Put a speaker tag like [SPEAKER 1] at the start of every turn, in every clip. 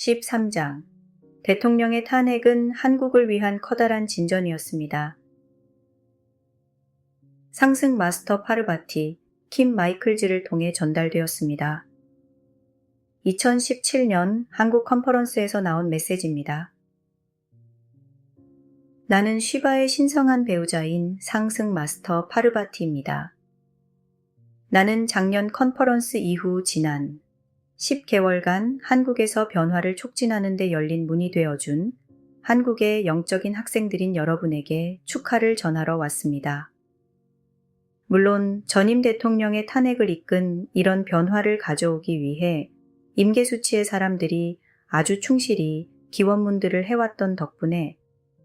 [SPEAKER 1] 13장 대통령의 탄핵은 한국을 위한 커다란 진전이었습니다. 상승 마스터 파르바티, 킴 마이클즈를 통해 전달되었습니다. 2017년 한국 컨퍼런스에서 나온 메시지입니다. 나는 쉬바의 신성한 배우자인 상승 마스터 파르바티입니다. 나는 작년 컨퍼런스 이후 지난 10개월간 한국에서 변화를 촉진하는 데 열린 문이 되어준 한국의 영적인 학생들인 여러분에게 축하를 전하러 왔습니다. 물론 전임 대통령의 탄핵을 이끈 이런 변화를 가져오기 위해 임계수치의 사람들이 아주 충실히 기원문들을 해왔던 덕분에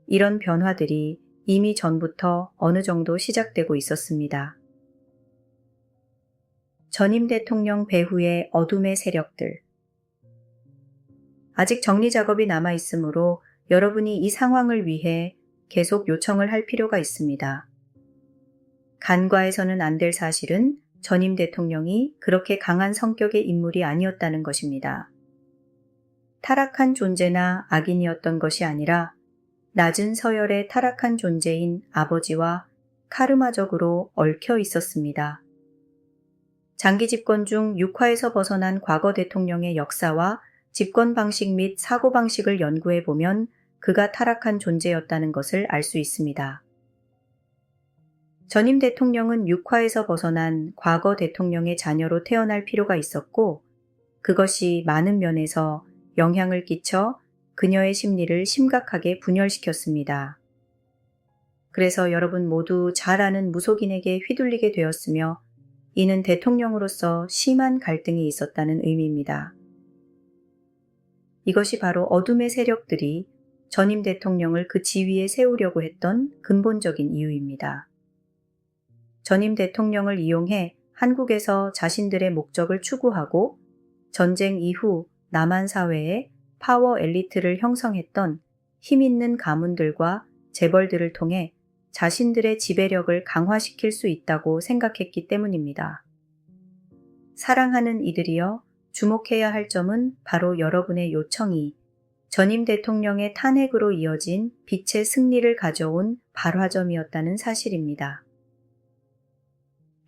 [SPEAKER 1] 이런 변화들이 이미 전부터 어느 정도 시작되고 있었습니다. 전임 대통령 배후의 어둠의 세력들. 아직 정리 작업이 남아있으므로 여러분이 이 상황을 위해 계속 요청을 할 필요가 있습니다. 간과해서는 안 될 사실은 전임 대통령이 그렇게 강한 성격의 인물이 아니었다는 것입니다. 타락한 존재나 악인이었던 것이 아니라 낮은 서열의 타락한 존재인 아버지와 카르마적으로 얽혀 있었습니다. 장기 집권 중 육화에서 벗어난 과거 대통령의 역사와 집권 방식 및 사고 방식을 연구해 보면 그가 타락한 존재였다는 것을 알 수 있습니다. 전임 대통령은 육화에서 벗어난 과거 대통령의 자녀로 태어날 필요가 있었고 그것이 많은 면에서 영향을 끼쳐 그녀의 심리를 심각하게 분열시켰습니다. 그래서 여러분 모두 잘 아는 무속인에게 휘둘리게 되었으며 이는 대통령으로서 심한 갈등이 있었다는 의미입니다. 이것이 바로 어둠의 세력들이 전임 대통령을 그 지위에 세우려고 했던 근본적인 이유입니다. 전임 대통령을 이용해 한국에서 자신들의 목적을 추구하고 전쟁 이후 남한 사회에 파워 엘리트를 형성했던 힘있는 가문들과 재벌들을 통해 자신들의 지배력을 강화시킬 수 있다고 생각했기 때문입니다. 사랑하는 이들이여, 주목해야 할 점은 바로 여러분의 요청이 전임 대통령의 탄핵으로 이어진 빛의 승리를 가져온 발화점이었다는 사실입니다.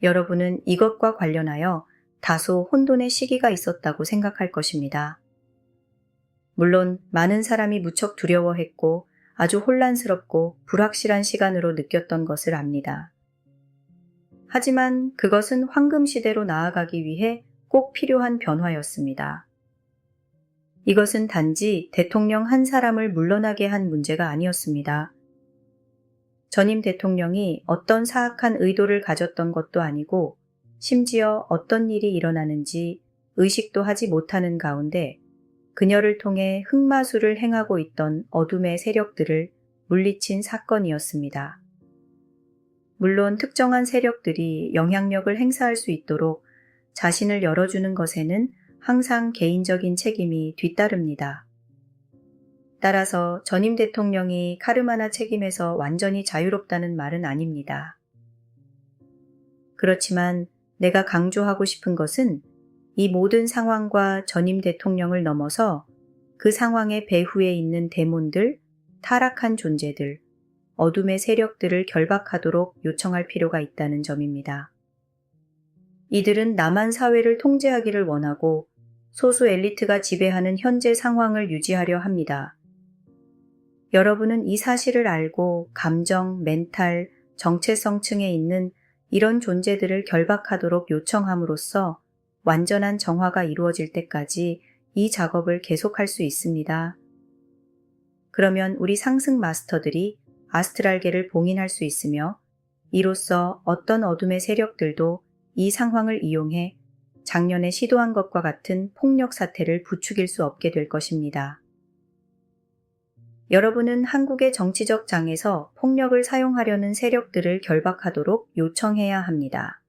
[SPEAKER 1] 여러분은 이것과 관련하여 다소 혼돈의 시기가 있었다고 생각할 것입니다. 물론 많은 사람이 무척 두려워했고 아주 혼란스럽고 불확실한 시간으로 느꼈던 것을 압니다. 하지만 그것은 황금 시대로 나아가기 위해 꼭 필요한 변화였습니다. 이것은 단지 대통령 한 사람을 물러나게 한 문제가 아니었습니다. 전임 대통령이 어떤 사악한 의도를 가졌던 것도 아니고 심지어 어떤 일이 일어나는지 의식도 하지 못하는 가운데 그녀를 통해 흑마술을 행하고 있던 어둠의 세력들을 물리친 사건이었습니다. 물론 특정한 세력들이 영향력을 행사할 수 있도록 자신을 열어주는 것에는 항상 개인적인 책임이 뒤따릅니다. 따라서 전임 대통령이 카르마나 책임에서 완전히 자유롭다는 말은 아닙니다. 그렇지만 내가 강조하고 싶은 것은 이 모든 상황과 전임 대통령을 넘어서 그 상황의 배후에 있는 데몬들, 타락한 존재들, 어둠의 세력들을 결박하도록 요청할 필요가 있다는 점입니다. 이들은 남한 사회를 통제하기를 원하고 소수 엘리트가 지배하는 현재 상황을 유지하려 합니다. 여러분은 이 사실을 알고 감정, 멘탈, 정체성층에 있는 이런 존재들을 결박하도록 요청함으로써 완전한 정화가 이루어질 때까지 이 작업을 계속할 수 있습니다. 그러면 우리 상승 마스터들이 아스트랄계를 봉인할 수 있으며 이로써 어떤 어둠의 세력들도 이 상황을 이용해 작년에 시도한 것과 같은 폭력 사태를 부추길 수 없게 될 것입니다. 여러분은 한국의 정치적 장에서 폭력을 사용하려는 세력들을 결박하도록 요청해야 합니다.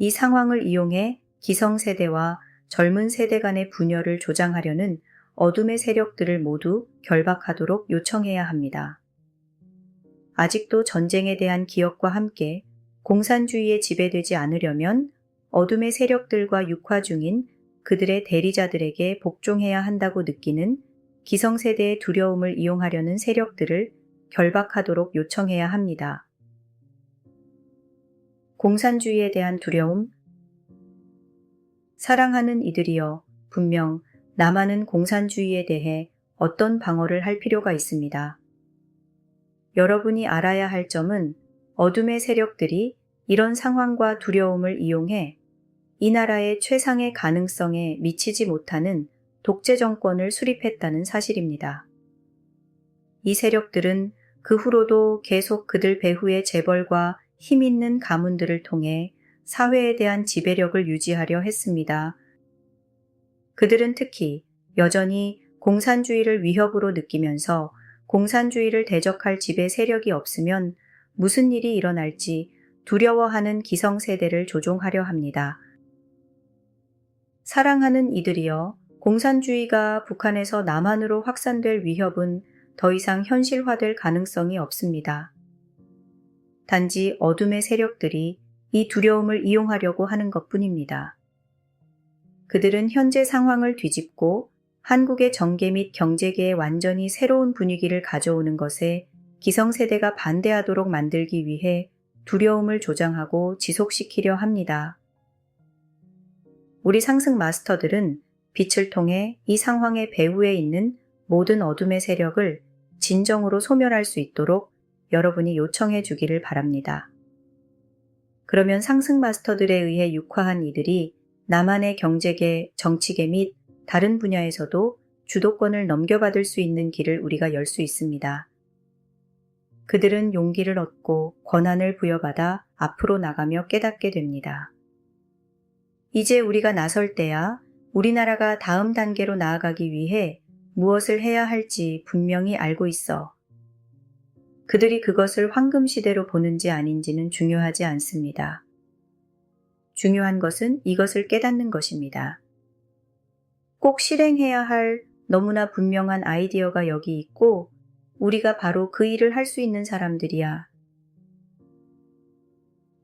[SPEAKER 1] 이 상황을 이용해 기성세대와 젊은 세대 간의 분열을 조장하려는 어둠의 세력들을 모두 결박하도록 요청해야 합니다. 아직도 전쟁에 대한 기억과 함께 공산주의에 지배되지 않으려면 어둠의 세력들과 육화 중인 그들의 대리자들에게 복종해야 한다고 느끼는 기성세대의 두려움을 이용하려는 세력들을 결박하도록 요청해야 합니다. 공산주의에 대한 두려움. 사랑하는 이들이여, 분명 남한은 공산주의에 대해 어떤 방어를 할 필요가 있습니다. 여러분이 알아야 할 점은 어둠의 세력들이 이런 상황과 두려움을 이용해 이 나라의 최상의 가능성에 미치지 못하는 독재 정권을 수립했다는 사실입니다. 이 세력들은 그 후로도 계속 그들 배후의 재벌과 힘 있는 가문들을 통해 사회에 대한 지배력을 유지하려 했습니다. 그들은 특히 여전히 공산주의를 위협으로 느끼면서 공산주의를 대적할 지배 세력이 없으면 무슨 일이 일어날지 두려워하는 기성세대를 조종하려 합니다. 사랑하는 이들이여, 공산주의가 북한에서 남한으로 확산될 위협은 더 이상 현실화될 가능성이 없습니다. 단지 어둠의 세력들이 이 두려움을 이용하려고 하는 것뿐입니다. 그들은 현재 상황을 뒤집고 한국의 정계 및 경제계에 완전히 새로운 분위기를 가져오는 것에 기성세대가 반대하도록 만들기 위해 두려움을 조장하고 지속시키려 합니다. 우리 상승 마스터들은 빛을 통해 이 상황의 배후에 있는 모든 어둠의 세력을 진정으로 소멸할 수 있도록 여러분이 요청해 주기를 바랍니다. 그러면 상승 마스터들에 의해 육화한 이들이 남한의 경제계, 정치계 및 다른 분야에서도 주도권을 넘겨받을 수 있는 길을 우리가 열 수 있습니다. 그들은 용기를 얻고 권한을 부여받아 앞으로 나가며 깨닫게 됩니다. 이제 우리가 나설 때야 우리나라가 다음 단계로 나아가기 위해 무엇을 해야 할지 분명히 알고 있어. 그들이 그것을 황금시대로 보는지 아닌지는 중요하지 않습니다. 중요한 것은 이것을 깨닫는 것입니다. 꼭 실행해야 할 너무나 분명한 아이디어가 여기 있고 우리가 바로 그 일을 할 수 있는 사람들이야.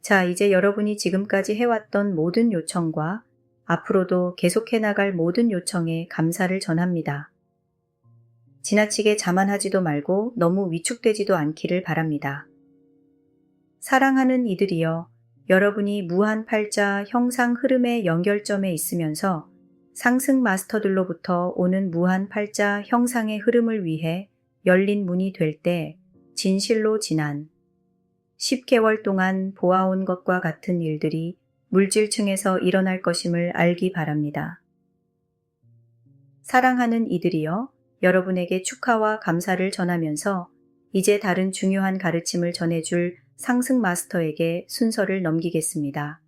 [SPEAKER 1] 자, 이제 여러분이 지금까지 해왔던 모든 요청과 앞으로도 계속해 나갈 모든 요청에 감사를 전합니다. 지나치게 자만하지도 말고 너무 위축되지도 않기를 바랍니다. 사랑하는 이들이여, 여러분이 무한팔자 형상 흐름의 연결점에 있으면서 상승 마스터들로부터 오는 무한팔자 형상의 흐름을 위해 열린 문이 될 때 진실로 지난 10개월 동안 보아온 것과 같은 일들이 물질층에서 일어날 것임을 알기 바랍니다. 사랑하는 이들이여, 여러분에게 축하와 감사를 전하면서 이제 다른 중요한 가르침을 전해줄 상승 마스터에게 순서를 넘기겠습니다.